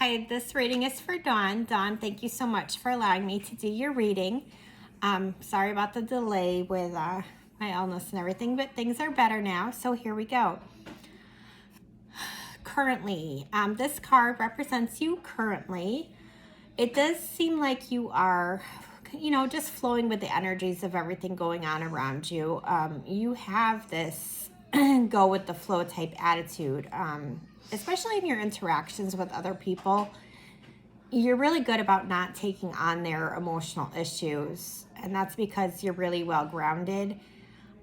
Hi, this reading is for Dawn. Dawn, thank you so much for allowing me to do your reading. Sorry about the delay with my illness and everything, but things are better now, so here we go. Currently, this card represents you currently. It does seem like you are, just flowing with the energies of everything going on around you. You have this go with the flow type attitude, especially in your interactions with other people. You're really good about not taking on their emotional issues, and that's because you're really well grounded,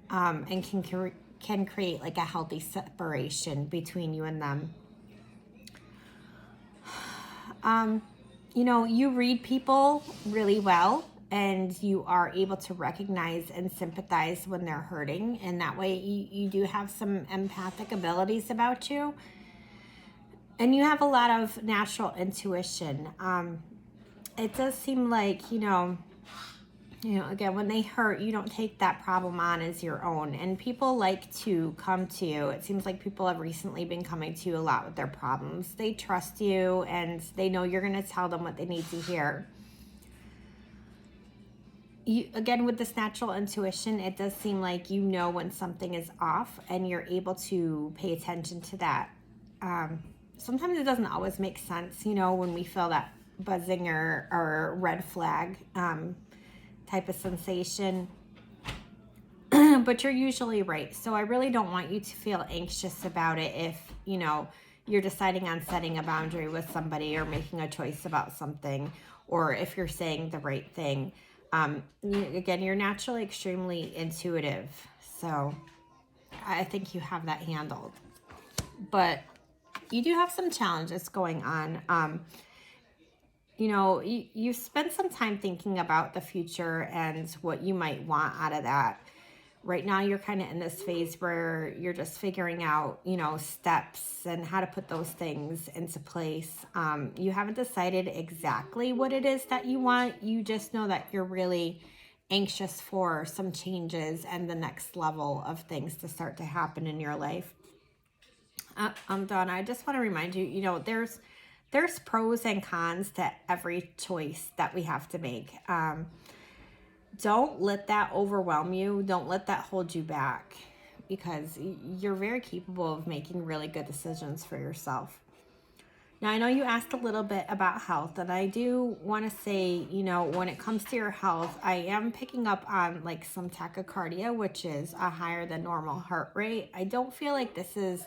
and can create like a healthy separation between you and them. You read people really well, and you are able to recognize and sympathize when they're hurting, and that way you do have some empathic abilities about you, and you have a lot of natural intuition. It does seem like, again, when they hurt, you don't take that problem on as your own. And people like to come to you. It seems like people have recently been coming to you a lot with their problems. They trust you and they know you're going to tell them what they need to hear. Again, with this natural intuition, it does seem like you know when something is off and you're able to pay attention to that. Sometimes it doesn't always make sense, when we feel that buzzing or red flag type of sensation, but you're usually right. So I really don't want you to feel anxious about it if, you're deciding on setting a boundary with somebody or making a choice about something, or if you're saying the right thing. Again, you're naturally extremely intuitive, so I think you have that handled. But you do have some challenges going on. You spend some time thinking about the future and what you might want out of that. Right now, you're kind of in this phase where you're just figuring out, steps and how to put those things into place. You haven't decided exactly what it is that you want. You just know that you're really anxious for some changes and the next level of things to start to happen in your life. Donna, I just want to remind you, there's pros and cons to every choice that we have to make. Don't let that overwhelm you. Don't let that hold you back, because you're very capable of making really good decisions for yourself. Now, I know you asked a little bit about health, and I do want to say, when it comes to your health, I am picking up on like some tachycardia, which is a higher than normal heart rate. I don't feel like this is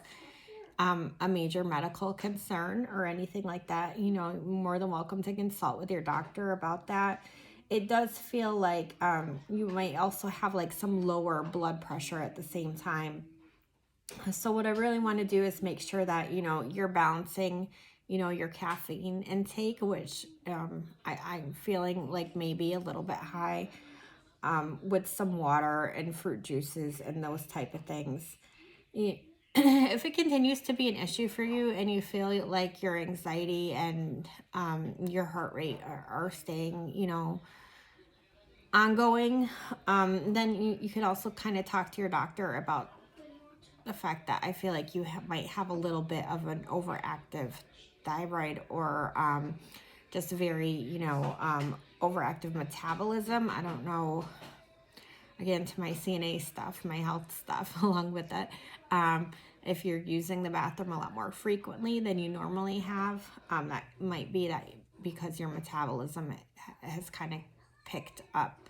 a major medical concern or anything like that. More than welcome to consult with your doctor about that. It does feel like you might also have like some lower blood pressure at the same time. So what I really want to do is make sure that, you're balancing, your caffeine intake, which I'm feeling like maybe a little bit high, with some water and fruit juices and those type of things. If it continues to be an issue for you and you feel like your anxiety and your heart rate are staying, ongoing, then you could also kind of talk to your doctor about the fact that I feel like you might have a little bit of an overactive thyroid, or just very, overactive metabolism. I don't know. Again, to my CNA stuff, my health stuff, along with it. If you're using the bathroom a lot more frequently than you normally have, that might be that because your metabolism has kind of picked up.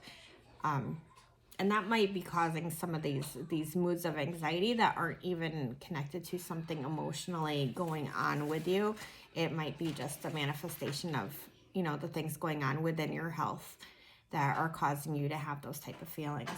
And that might be causing some of these moods of anxiety that aren't even connected to something emotionally going on with you. It might be just a manifestation of, the things going on within your health that are causing you to have those type of feelings.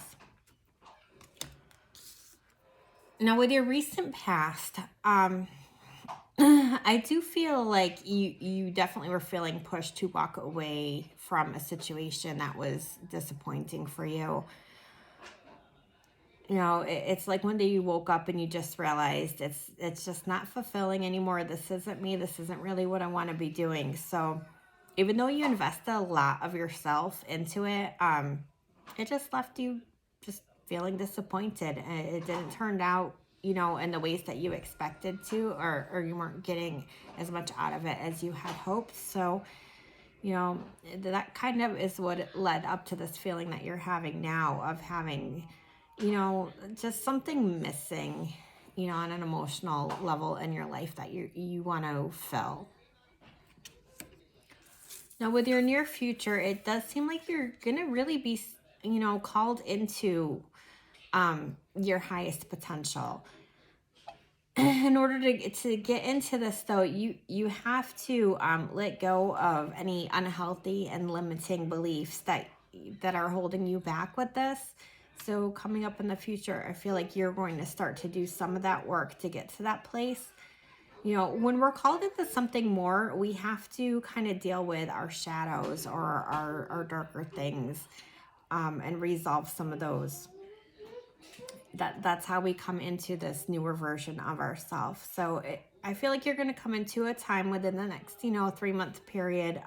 Now, with your recent past, I do feel like you definitely were feeling pushed to walk away from a situation that was disappointing for you. It's like one day you woke up and you just realized it's just not fulfilling anymore. This isn't me. This isn't really what I want to be doing. So even though you invested a lot of yourself into it, it just left you just feeling disappointed. It didn't turn out you know, in the ways that you expected to, or you weren't getting as much out of it as you had hoped. So, you know, that kind of is what led up to this feeling that you're having now of having, you know, just something missing, you know, on an emotional level in your life that you want to fill. Now, with your near future, it does seem like you're going to really be, you know, called into your highest potential. In order to get into this, though, you have to let go of any unhealthy and limiting beliefs that are holding you back with this. So coming up in the future, I feel like you're going to start to do some of that work to get to that place. You know, when we're called into something more, we have to kind of deal with our shadows or our darker things, and resolve some of those. That's how we come into this newer version of ourselves. So I feel like you're going to come into a time within the next, you know, 3-month period,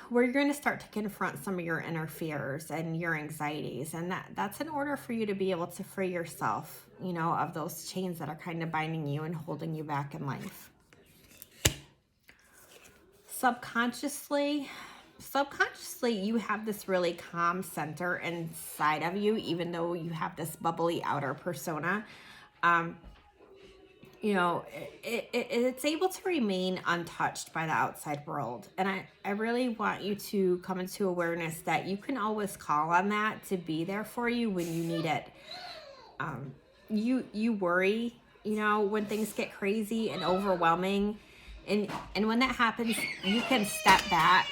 where you're going to start to confront some of your inner fears and your anxieties. And that's in order for you to be able to free yourself, you know, of those chains that are kind of binding you and holding you back in life. Subconsciously, you have this really calm center inside of you, even though you have this bubbly outer persona. You know, it's able to remain untouched by the outside world. And I really want you to come into awareness that you can always call on that to be there for you when you need it. You worry, you know, when things get crazy and overwhelming. And when that happens, you can step back